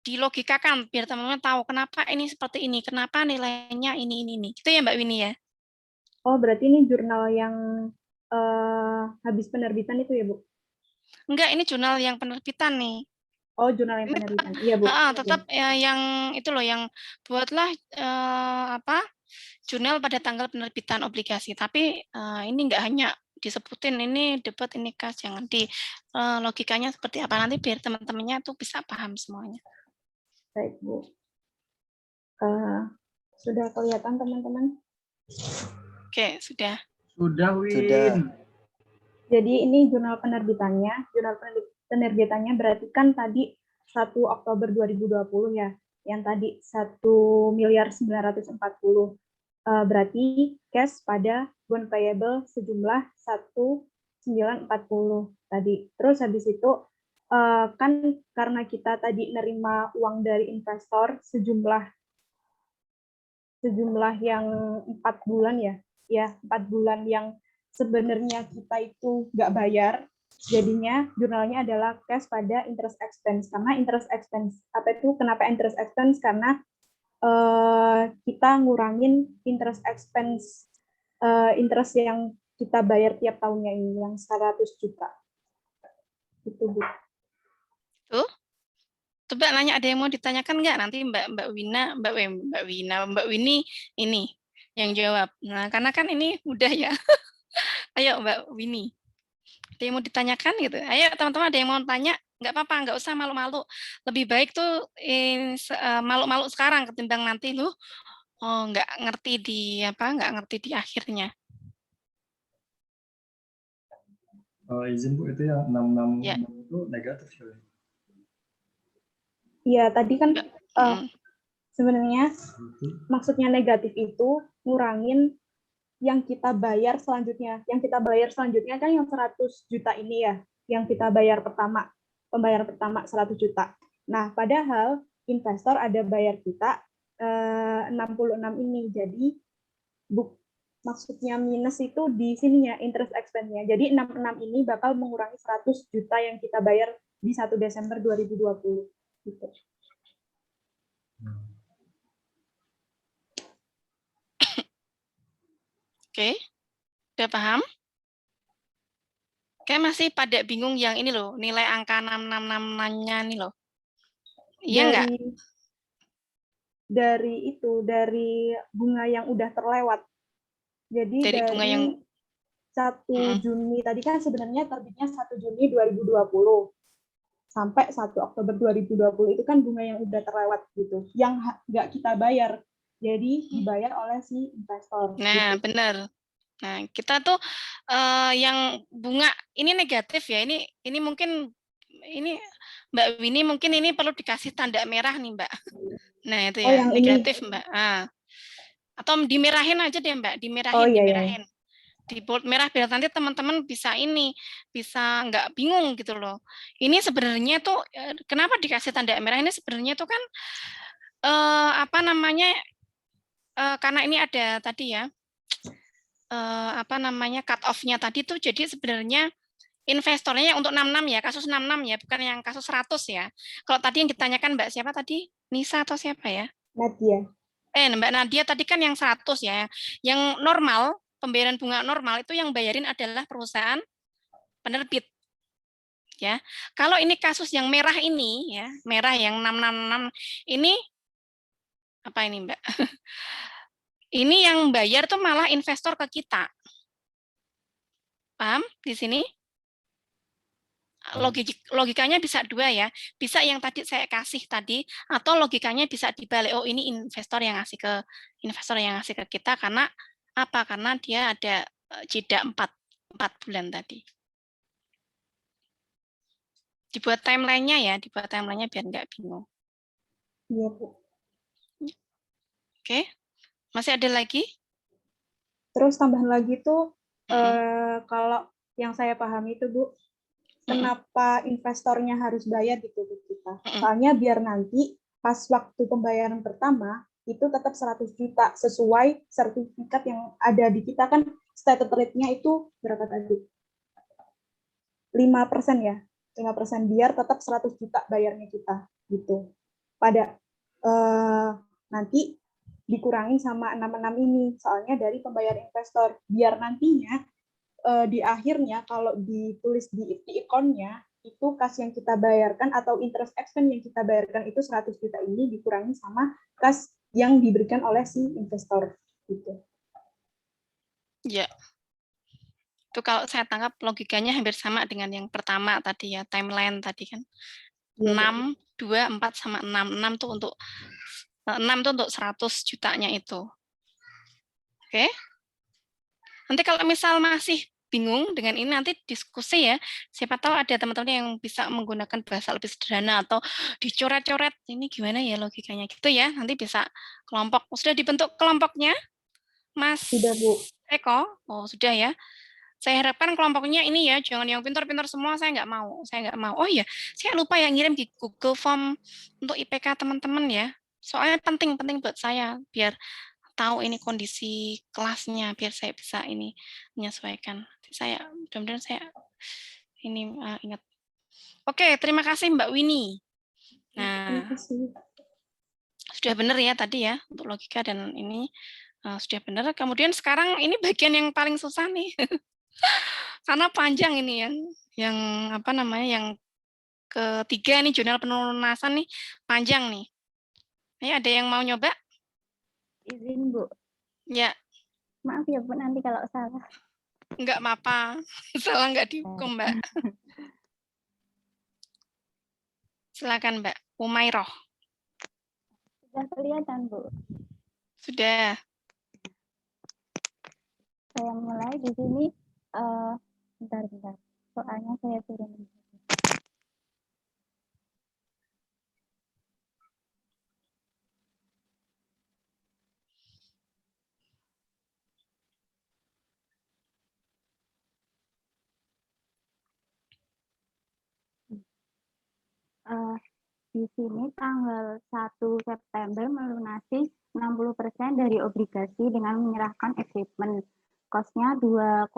[SPEAKER 1] dilogikakan biar teman-teman tahu kenapa ini seperti ini, kenapa nilainya ini. Itu ya Mbak Winnie ya.
[SPEAKER 5] Oh, berarti ini jurnal yang habis penerbitan itu ya, Bu?
[SPEAKER 1] Enggak, ini jurnal yang penerbitan nih.
[SPEAKER 5] Oh, jurnal yang penerbitan. Iya, Bu.
[SPEAKER 1] Tetap ya, yang itu loh, yang buatlah jurnal pada tanggal penerbitan obligasi. Tapi ini enggak hanya disebutin ini debit, ini kas, jangan di logikanya seperti apa nanti biar teman-temannya tuh bisa paham semuanya.
[SPEAKER 5] Baik, Bu. Sudah kelihatan teman-teman?
[SPEAKER 1] Oke, sudah.
[SPEAKER 4] Sudah, Win.
[SPEAKER 2] Sudah.
[SPEAKER 5] Jadi ini jurnal penerbitannya. Jurnal penerbitannya berarti kan tadi 1 Oktober 2020 ya. Yang tadi 1.940. Berarti cash pada bond payable sejumlah 1.940. tadi. Terus habis itu kan karena kita tadi nerima uang dari investor sejumlah yang 4 bulan ya 4 bulan yang sebenarnya kita itu nggak bayar, jadinya jurnalnya adalah cash pada interest expense. Karena interest expense kenapa interest expense? Karena kita ngurangin interest expense interest yang kita bayar tiap tahunnya ini yang 100 juta. Itu Bu.
[SPEAKER 1] Tuh. Coba nanya, ada yang mau ditanyakan nggak? Nanti Mbak Winnie ini yang jawab. Nah, karena kan ini mudah ya. Ayo Mbak Winnie. Ada yang mau ditanyakan gitu? Ayo teman-teman, ada yang mau tanya? Nggak apa-apa, nggak usah malu-malu. Lebih baik tuh malu-malu sekarang ketimbang nanti lu nggak ngerti nggak ngerti di akhirnya.
[SPEAKER 7] Izin Bu, itu yang 66
[SPEAKER 1] Ya.
[SPEAKER 7] itu negatif ya?
[SPEAKER 5] Iya, tadi kan sebenarnya maksudnya negatif itu ngurangin yang kita bayar selanjutnya. Yang kita bayar selanjutnya kan yang 100 juta ini ya, yang kita bayar pembayaran pertama 100 juta. Nah, padahal investor ada bayar kita 66 ini. Jadi maksudnya minus itu di sininya interest expense-nya. Jadi 66 ini bakal mengurangi 100 juta yang kita bayar di 1 Desember 2020. Gitu.
[SPEAKER 1] Oke, udah paham? Kayak masih pada bingung yang ini loh, nilai angka 666-nya nih loh. Iya nggak?
[SPEAKER 5] Dari bunga yang udah terlewat. Jadi dari
[SPEAKER 1] bunga yang
[SPEAKER 5] 1 Juni tadi kan sebenarnya terbitnya 1 Juni 2020 sampai 1 Oktober 2020 itu kan bunga yang udah terlewat gitu, yang nggak kita bayar, jadi dibayar oleh si investor.
[SPEAKER 1] Nah, gitu. Benar. Nah, kita tuh yang bunga ini negatif ya, ini mungkin ini Mbak Winnie mungkin ini perlu dikasih tanda merah nih Mbak. Nah itu ya
[SPEAKER 5] yang
[SPEAKER 1] negatif
[SPEAKER 5] ini.
[SPEAKER 1] Mbak. Atau dimerahin aja deh Mbak, dimerahin. Di bold merah biar nanti teman-teman bisa nggak bingung gitu loh. Ini sebenarnya tuh kenapa dikasih tanda merah ini sebenarnya tuh kan karena ini ada tadi ya cut off-nya tadi tuh, jadi sebenarnya investornya untuk 66 ya, kasus 66 ya, bukan yang kasus 100 ya. Kalau tadi yang ditanyakan Mbak siapa tadi? Nisa atau siapa ya?
[SPEAKER 5] Nadia.
[SPEAKER 1] Mbak Nadia tadi kan yang 100 ya. Yang normal, pembayaran bunga normal itu yang bayarin adalah perusahaan penerbit. Ya. Kalau ini kasus yang merah ini ya, merah yang 666 ini apa ini Mbak? Ini yang bayar tuh malah investor ke kita. Paham di sini? Logikanya bisa dua ya, bisa yang tadi saya kasih tadi, atau logikanya bisa dibalik, oh ini investor yang ngasih ke kita karena apa? Karena dia ada jeda 4 bulan tadi. Dibuat timeline-nya biar nggak bingung.
[SPEAKER 5] Iya Bu.
[SPEAKER 1] Oke, masih ada lagi?
[SPEAKER 5] Terus tambahan lagi tuh kalau yang saya pahami itu Bu, kenapa investornya harus bayar gitu ke kita? Soalnya biar nanti pas waktu pembayaran pertama itu tetap 100 juta sesuai sertifikat yang ada di kita kan, stated rate-nya itu berapa tadi? 5% ya. 5% biar tetap 100 juta bayarnya kita gitu. Pada nanti dikurangin sama 66 ini soalnya dari pembayar investor, biar nantinya di akhirnya kalau ditulis di account-nya itu kas yang kita bayarkan atau interest expense yang kita bayarkan itu 100 juta ini dikurangi sama kas yang diberikan oleh si investor gitu.
[SPEAKER 1] Ya. Itu kalau saya tangkap logikanya hampir sama dengan yang pertama tadi ya, timeline tadi kan. Ya, 6, 2, 4 sama 6. 6 tuh untuk 6 tuh untuk 100 jutanya itu. Oke. Nanti kalau misal masih bingung dengan ini nanti diskusi ya. Siapa tahu ada teman-teman yang bisa menggunakan bahasa lebih sederhana atau dicoret-coret. Ini gimana ya logikanya gitu ya. Nanti bisa kelompok. Sudah dibentuk kelompoknya? Mas
[SPEAKER 5] sudah Bu.
[SPEAKER 1] Eko? Oh, sudah ya. Saya harapkan kelompoknya ini ya, jangan yang pintar-pintar semua, saya nggak mau. Oh iya, saya lupa ya ngirim di Google Form untuk IPK teman-teman ya. Soalnya penting buat saya, biar tahu ini kondisi kelasnya, biar saya bisa ini menyesuaikan. Saya mudah-mudahan saya ini ingat. Oke, terima kasih Mbak Winnie.
[SPEAKER 5] Terima
[SPEAKER 1] Nah,
[SPEAKER 5] kasih.
[SPEAKER 1] sudah benar ya tadi ya untuk logika dan ini sudah benar. Kemudian sekarang ini bagian yang paling susah nih. Karena panjang ini yang apa namanya yang ketiga nih jurnal pelunasan nih panjang nih. Ayo ada yang mau nyoba?
[SPEAKER 6] Izin Bu.
[SPEAKER 1] Ya,
[SPEAKER 6] Maaf ya Bu nanti kalau salah.
[SPEAKER 1] enggak apa-apa. Salah enggak dihukum, Mbak. Silakan Mbak Umairoh.
[SPEAKER 6] Sudah kelihatan Bu.
[SPEAKER 1] Sudah.
[SPEAKER 6] Saya mulai di sini. Bentar. Soalnya saya turun. Di sini tanggal 1 September melunasi 60% dari obligasi dengan menyerahkan equipment. Cost-nya 2,2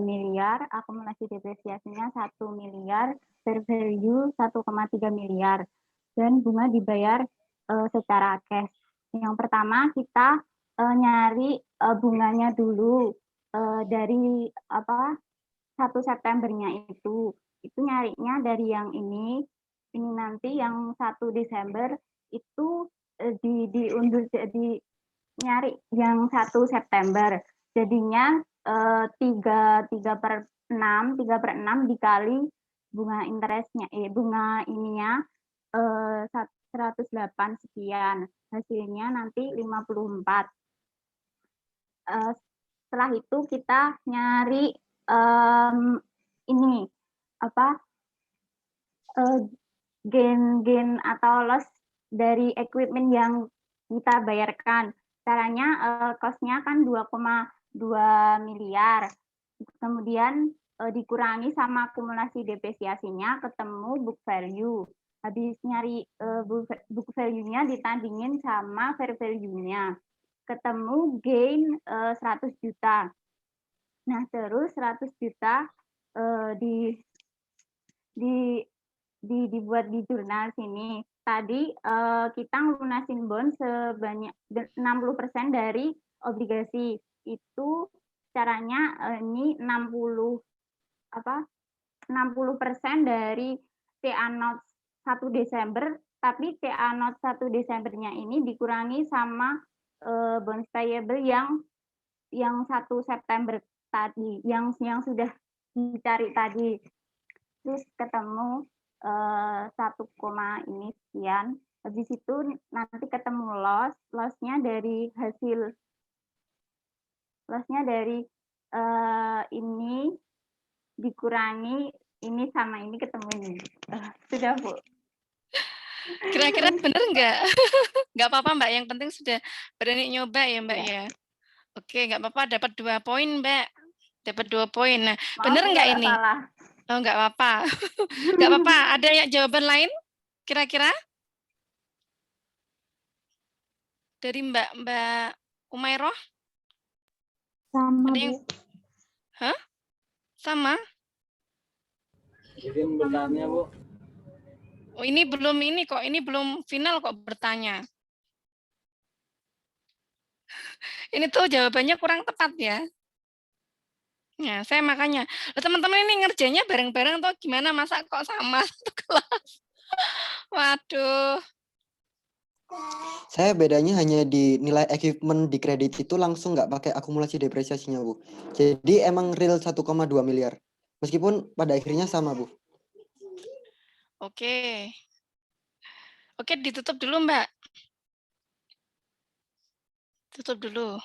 [SPEAKER 6] miliar, akumulasi depresiasinya 1 miliar, fair value 1,3 miliar, dan bunga dibayar secara cash. Yang pertama kita nyari bunganya dulu dari 1 Septembernya itu nyarinya dari yang ini nanti yang 1 Desember itu diundur jadi nyari yang 1 September jadinya 3/6 dikali bunga interestnya bunga ininya 108 sekian, hasilnya nanti 54. Setelah itu kita nyari ini gain atau loss dari equipment yang kita bayarkan. Caranya cost-nya kan 2,2 miliar. Kemudian dikurangi sama akumulasi depresiasinya ketemu book value. Habis nyari book value-nya ditandingin sama fair value-nya. Ketemu gain 100 juta. Nah, terus 100 juta dibuat di jurnal sini. Tadi kita lunasin bond sebanyak 60% dari obligasi. Itu caranya ini 60% dari TA Note 1 Desember, tapi TA Note 1 Desembernya ini dikurangi sama bonds payable yang 1 September tadi, yang sudah dicari tadi. Terus ketemu 1, ini sekian. Habis itu nanti ketemu loss-nya dari hasil ini dikurangi ini sama ini ketemu ini. Sudah Bu.
[SPEAKER 1] Kira-kira benar nggak? Nggak apa-apa Mbak, yang penting sudah berani nyoba ya Mbak ya. Oke, nggak apa-apa, dapat 2 poin Mbak. Dapat 2 poin. Nah, benar nggak ini?
[SPEAKER 6] Salah.
[SPEAKER 1] Oh, nggak apa-apa. Nggak apa-apa. Ada yang jawaban lain? Kira-kira? Dari Mbak Umairoh?
[SPEAKER 6] Sama
[SPEAKER 1] Ada yang...
[SPEAKER 6] Bu.
[SPEAKER 1] Hah? Sama?
[SPEAKER 3] Izin bertanya Bu.
[SPEAKER 1] Oh, ini belum ini kok. Ini belum final kok bertanya. Ini tuh jawabannya kurang tepat ya. Ya, saya makanya. Teman-teman ini ngerjainnya bareng-bareng atau gimana? Masa kok sama satu kelas? Waduh.
[SPEAKER 2] Saya bedanya hanya di nilai equipment di kredit itu langsung nggak pakai akumulasi depresiasinya, Bu. Jadi emang real 1,2 miliar. Meskipun pada akhirnya sama, Bu.
[SPEAKER 1] Oke. Oke, ditutup dulu, Mbak. Tutup dulu.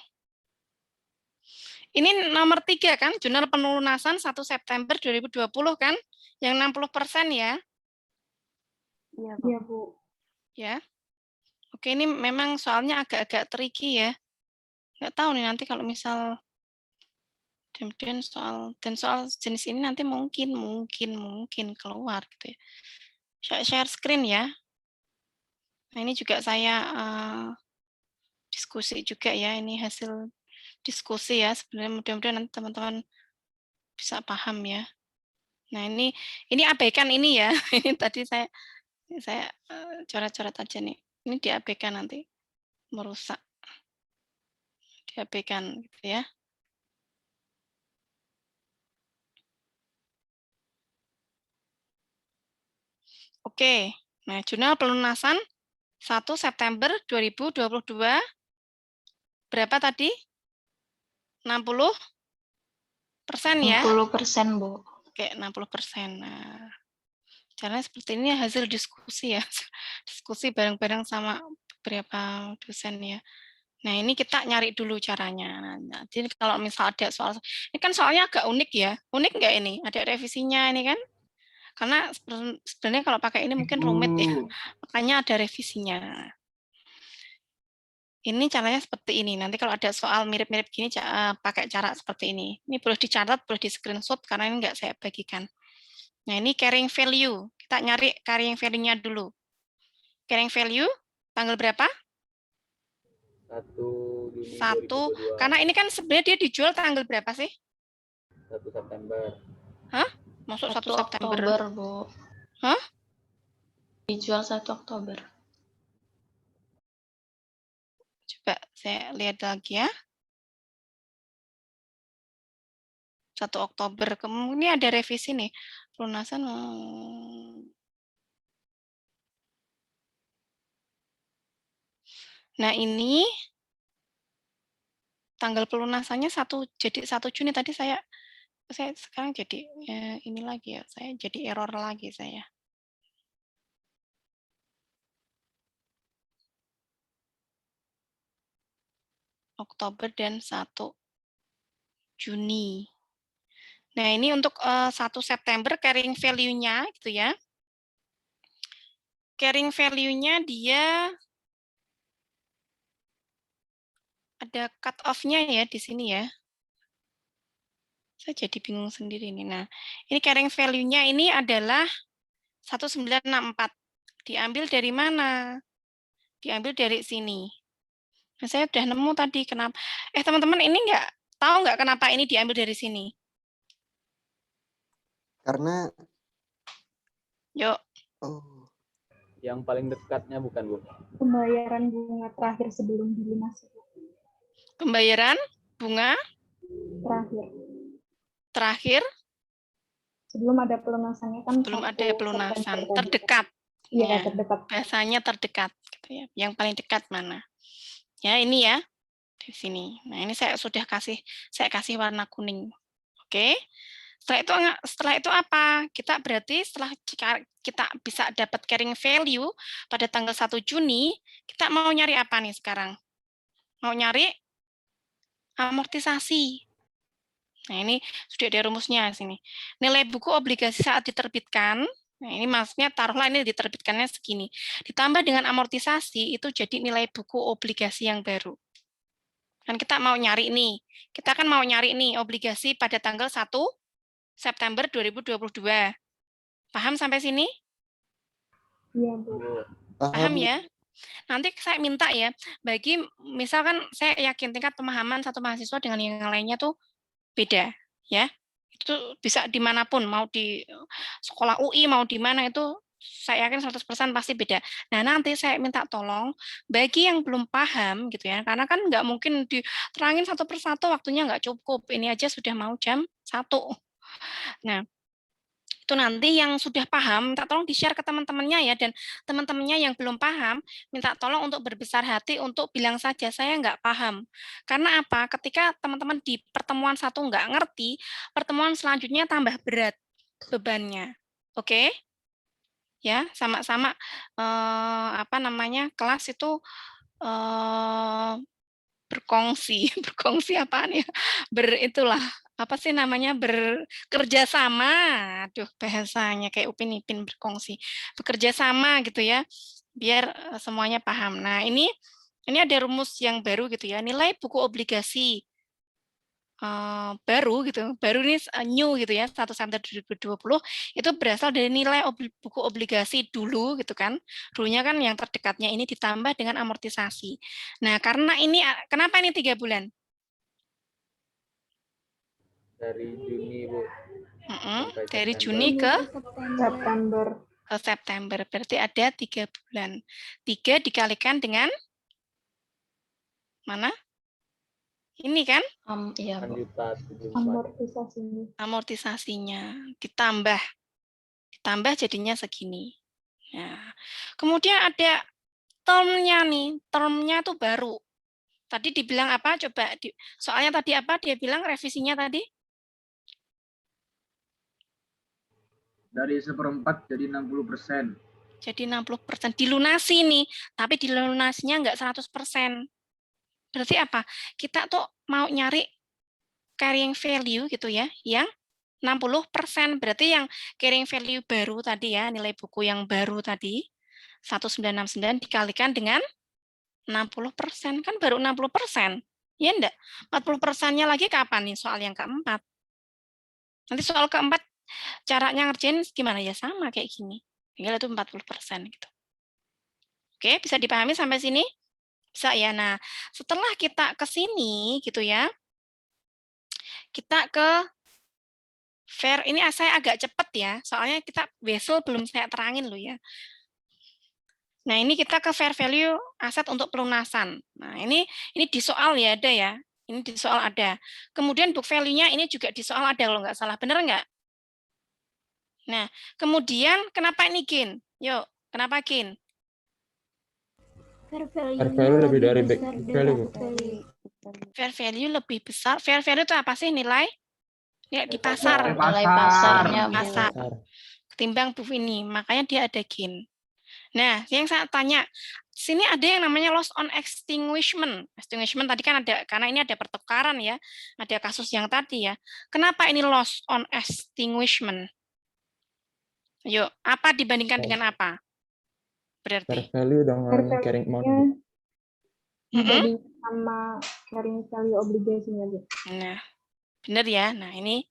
[SPEAKER 1] Ini nomor 3 kan, jurnal pelunasan 1 September 2020 kan, yang 60% ya.
[SPEAKER 5] Iya, Bu.
[SPEAKER 1] Ya. Oke, ini memang soalnya agak-agak tricky ya. Nggak tahu nih nanti kalau misal Kemudian soal jenis ini nanti mungkin keluar gitu ya. Saya share screen ya. Nah, ini juga saya diskusi juga ya, ini hasil diskusi ya. Sebenarnya mudah-mudahan nanti teman-teman bisa paham ya. Nah, ini abaikan ini ya. Ini tadi saya coret-coret aja nih. Ini diabaikan nanti, merusak. Diabaikan gitu ya. Oke. Nah, jurnal pelunasan 1 September 2022 berapa tadi? 60% ya?
[SPEAKER 8] 60%, Bu.
[SPEAKER 1] Oke, 60%. Nah, caranya seperti ini hasil diskusi ya. Diskusi bareng-bareng sama beberapa dosen ya. Nah, ini kita nyari dulu caranya. Nah, jadi kalau misal ada soal, ini kan soalnya agak unik ya. Unik nggak ini? Ada revisinya ini kan? Karena sebenarnya kalau pakai ini mungkin rumit ya. Makanya ada revisinya. Ini caranya seperti ini. Nanti kalau ada soal mirip-mirip gini, pakai cara seperti ini. Ini boleh dicatat, boleh di-screenshot, karena ini nggak saya bagikan. Nah, ini carrying value. Kita nyari carrying value-nya dulu. Carrying value, tanggal berapa?
[SPEAKER 3] 1 Juni
[SPEAKER 1] 1,
[SPEAKER 3] 2022.
[SPEAKER 1] karena ini kan sebenarnya dia dijual tanggal berapa sih?
[SPEAKER 3] 1 September.
[SPEAKER 1] Hah? Masuk 1 September?
[SPEAKER 8] Oktober, Bu.
[SPEAKER 1] Hah?
[SPEAKER 8] Dijual 1 Oktober.
[SPEAKER 1] Coba saya lihat lagi ya. 1 Oktober. Kemudian ini ada revisi nih. Pelunasan. Nah, ini tanggal pelunasannya jadi 1 Juni tadi saya sekarang jadi ini lagi ya. Saya jadi error lagi saya. Oktober dan 1 Juni. Nah, ini untuk 1 September carrying value-nya gitu ya. Carrying value-nya dia ada cut off-nya ya di sini ya. Saya jadi bingung sendiri nih. Nah, ini carrying value-nya ini adalah 1964. Diambil dari mana? Diambil dari sini. Nah, saya udah nemu tadi kenapa. Teman-teman ini tahu nggak kenapa ini diambil dari sini?
[SPEAKER 2] Karena
[SPEAKER 1] Yuk.
[SPEAKER 2] oh,
[SPEAKER 3] Yang paling dekatnya bukan, Bu?
[SPEAKER 5] Pembayaran bunga terakhir sebelum dilunasi.
[SPEAKER 1] Pembayaran bunga terakhir
[SPEAKER 5] sebelum ada pelunasannya kan.
[SPEAKER 1] Belum ada pelunasan.
[SPEAKER 5] September
[SPEAKER 1] Terdekat.
[SPEAKER 5] Iya,
[SPEAKER 1] Ya,
[SPEAKER 5] terdekat.
[SPEAKER 1] Biasanya terdekat gitu ya. Yang paling dekat mana? Ya, ini ya. Di sini. Nah, ini saya kasih warna kuning. Oke. Setelah itu apa? Kita berarti setelah kita bisa dapat carrying value pada tanggal 1 Juni, kita mau nyari apa nih sekarang? Mau nyari amortisasi. Nah, ini sudah ada rumusnya di sini. Nilai buku obligasi saat diterbitkan, nah ini maksudnya taruhlah ini diterbitkannya segini. Ditambah dengan amortisasi, itu jadi nilai buku obligasi yang baru. Kan kita mau nyari nih. Kita kan mau nyari nih obligasi pada tanggal 1 September 2022. Paham sampai sini?
[SPEAKER 5] Iya, Bu.
[SPEAKER 1] Paham ya? Nanti saya minta ya, bagi misalkan saya yakin tingkat pemahaman satu mahasiswa dengan yang lainnya tuh beda, ya. Itu bisa dimanapun, mau di sekolah UI, mau di mana itu saya yakin 100% pasti beda. Nah, nanti saya minta tolong, bagi yang belum paham gitu ya, karena kan nggak mungkin diterangin satu persatu, waktunya nggak cukup. Ini aja sudah mau jam 1. Nah, itu nanti yang sudah paham, minta tolong di-share ke teman-temannya ya, dan teman-temannya yang belum paham, minta tolong untuk berbesar hati untuk bilang saja, saya nggak paham. Karena apa? Ketika teman-teman di pertemuan satu nggak ngerti, pertemuan selanjutnya tambah berat bebannya. Oke? Ya, sama-sama kelas itu berkongsi, berkongsi apaan ya? Itulah apa sih namanya, bekerja sama. Aduh, bahasanya kayak Upin Ipin, berkongsi. Bekerja sama gitu ya, biar semuanya paham. Nah, ini ada rumus yang baru gitu ya. Nilai buku obligasi baru gitu, baru ini new gitu ya, 1 September 2020 itu berasal dari nilai buku obligasi dulu gitu kan. Dulunya kan yang terdekatnya ini ditambah dengan amortisasi. Nah, karena ini kenapa ini 3 bulan?
[SPEAKER 3] Dari Juni, Bu.
[SPEAKER 1] Dari Juni ke
[SPEAKER 5] September.
[SPEAKER 1] September. Berarti ada 3 bulan. 3 dikalikan dengan mana? Ini kan?
[SPEAKER 8] Iya, Bu.
[SPEAKER 1] Amortisasinya ditambah jadinya segini. Nah, kemudian ada termnya nih, termnya itu baru. Tadi dibilang apa? Coba, soalnya tadi apa? Dia bilang revisinya tadi?
[SPEAKER 4] Dari 1/4 jadi 60%.
[SPEAKER 1] Jadi 60%. Dilunasi nih, tapi dilunasinya nggak 100%. Berarti apa? Kita tuh mau nyari carrying value gitu ya, yang 60%. Berarti yang carrying value baru tadi ya, nilai buku yang baru tadi, 1969 dikalikan dengan 60%. Kan baru 60%. Ya enggak? 40%-nya lagi kapan nih soal yang keempat? Nanti soal keempat, caranya ngerjain gimana ya? Sama kayak gini. Tinggal itu 40% gitu. Oke, bisa dipahami sampai sini? Bisa ya. Nah, setelah kita ke sini gitu ya, kita ke fair. Ini saya agak cepat ya, soalnya kita vessel belum saya terangin loh ya. Nah, ini kita ke fair value aset untuk pelunasan. Nah, ini di soal ya ada ya. Ini di soal ada. Kemudian book value-nya ini juga di soal ada kalau nggak salah. Bener nggak? Nah, kemudian kenapa ini gain? Yuk, kenapa gain?
[SPEAKER 6] Fair
[SPEAKER 3] value lebih dari book value.
[SPEAKER 1] Fair value lebih besar. Fair value itu apa sih? Nilai di pasar.
[SPEAKER 8] Nilai pasarnya, Bu.
[SPEAKER 1] Pasar. Ketimbang book ini. Makanya dia ada gain. Nah, yang saya tanya, sini ada yang namanya loss on extinguishment. Extinguishment tadi kan ada, karena ini ada pertukaran ya. Ada kasus yang tadi ya. Kenapa ini loss on extinguishment? Yuk, apa dibandingkan dengan apa? Berarti.
[SPEAKER 3] Fair value dengan carrying amount.
[SPEAKER 5] Dibanding sama carrying value obligasinya, Bu.
[SPEAKER 1] Nah, benar ya. Nah, ini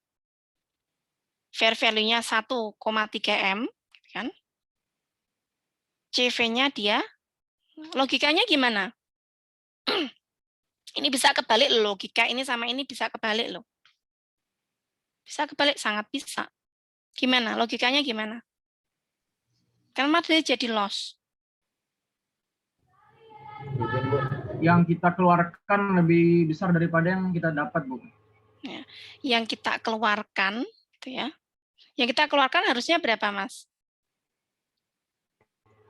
[SPEAKER 1] fair value-nya 1,3 M, kan? CV-nya dia, logikanya gimana? Ini bisa kebalik loh, logika ini sama ini bisa kebalik loh. Bisa kebalik, sangat bisa. Gimana? Logikanya gimana? Karena dia jadi loss.
[SPEAKER 4] Yang kita keluarkan lebih besar daripada yang kita dapat, Bu.
[SPEAKER 1] Ya, yang kita keluarkan, gitu ya. Yang kita keluarkan harusnya berapa, Mas?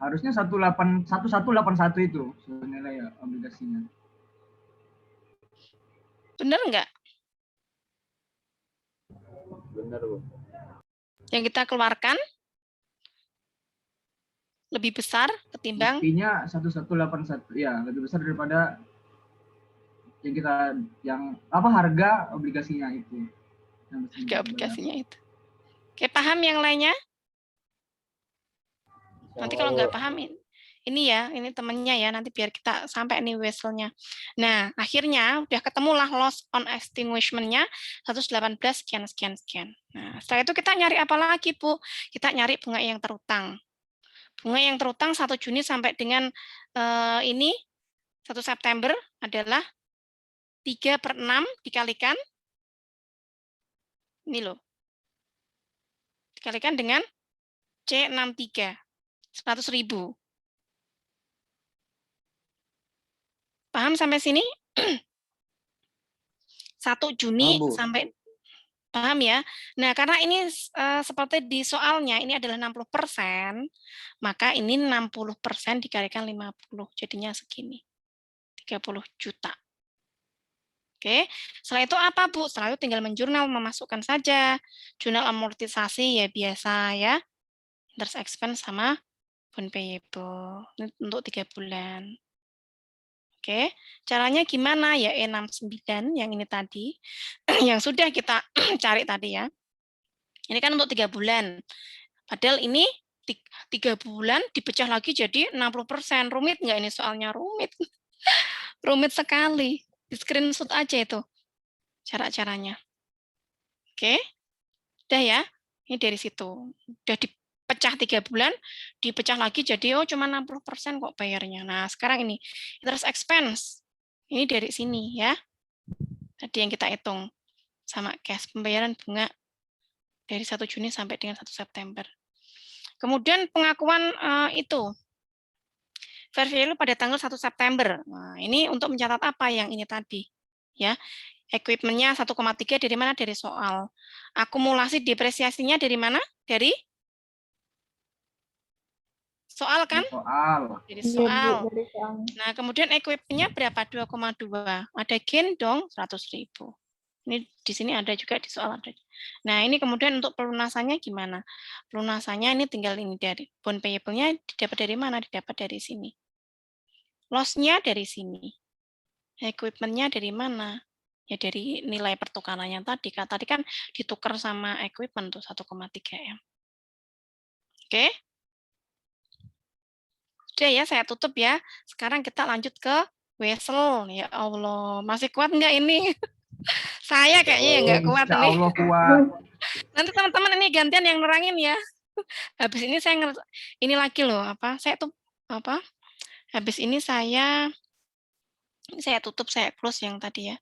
[SPEAKER 4] Harusnya 1181 itu nilai obligasinya.
[SPEAKER 1] Benar nggak?
[SPEAKER 3] Benar, Bu.
[SPEAKER 1] Yang kita keluarkan lebih besar ketimbang
[SPEAKER 4] Intinya 1181 ya, lebih besar daripada yang harga obligasinya itu.
[SPEAKER 1] harga obligasinya itu. Oke, paham yang lainnya? Nanti kalau nggak paham ini ya, ini temennya ya, nanti biar kita sampai nih vesselnya. Nah, akhirnya udah ketemulah loss on extinguishment-nya 118 sekian. Nah, setelah itu kita nyari apa lagi, Bu? Kita nyari bunga yang terutang. Bunga yang terutang 1 Juni sampai dengan ini 1 September adalah 3/6 dikalikan ini loh. Dikalikan dengan C63 100.000. Paham sampai sini? 1 Juni sampai paham ya? Nah, karena ini seperti di soalnya ini adalah 60%, maka ini 60% dikalikan 50, jadinya segini. 30 juta. Oke, setelah itu apa, Bu? Setelah itu tinggal menjurnal, memasukkan saja. Jurnal amortisasi ya biasa ya. Interest expense sama bond payable. Ini untuk 3 bulan. Oke, caranya gimana? Ya E69 yang ini tadi, yang sudah kita cari tadi ya. Ini kan untuk 3 bulan. Padahal ini 3 bulan dipecah lagi jadi 60%. Rumit nggak ini soalnya? Rumit. Rumit sekali. Di screenshot aja itu. cara-caranya. Oke, udah ya. Ini dari situ. Udah dipecah 3 bulan, dipecah lagi jadi cuma 60% kok bayarnya. Nah, sekarang ini interest expense. Ini dari sini ya. Tadi yang kita hitung sama cash pembayaran bunga dari 1 Juni sampai dengan 1 September. Kemudian pengakuan itu fair value pada tanggal 1 September. Nah, ini untuk mencatat apa yang ini tadi? Ya, equipment-nya 1,3 dari mana? Dari soal. Akumulasi depresiasinya dari mana? Dari soal kan?
[SPEAKER 4] Soal.
[SPEAKER 1] Dari
[SPEAKER 5] Iya, Bu,
[SPEAKER 1] soal.
[SPEAKER 5] dari soal.
[SPEAKER 1] Nah, kemudian equipment-nya berapa? 2,2. Ada gain dong 100.000. Ini di sini ada juga di soal ada. Nah, ini kemudian untuk pelunasannya gimana? Pelunasannya ini tinggal ini dari bond payable-nya didapat dari mana? Didapat dari sini. Loss-nya dari sini. Equipment-nya dari mana? Ya dari nilai pertukarannya tadi. Tadi kan ditukar sama equipment tuh 1,3 M. Oke? Udah ya, saya tutup ya. Sekarang kita lanjut ke Wesel. Ya Allah, masih kuat nggak ini? Saya kayaknya yang nggak kuat
[SPEAKER 4] Insya
[SPEAKER 1] ini.
[SPEAKER 4] Allah kuat.
[SPEAKER 1] Nanti teman-teman ini gantian yang nerangin ya. Habis ini saya ini lagi loh, saya tuh habis ini saya tutup, saya close yang tadi ya.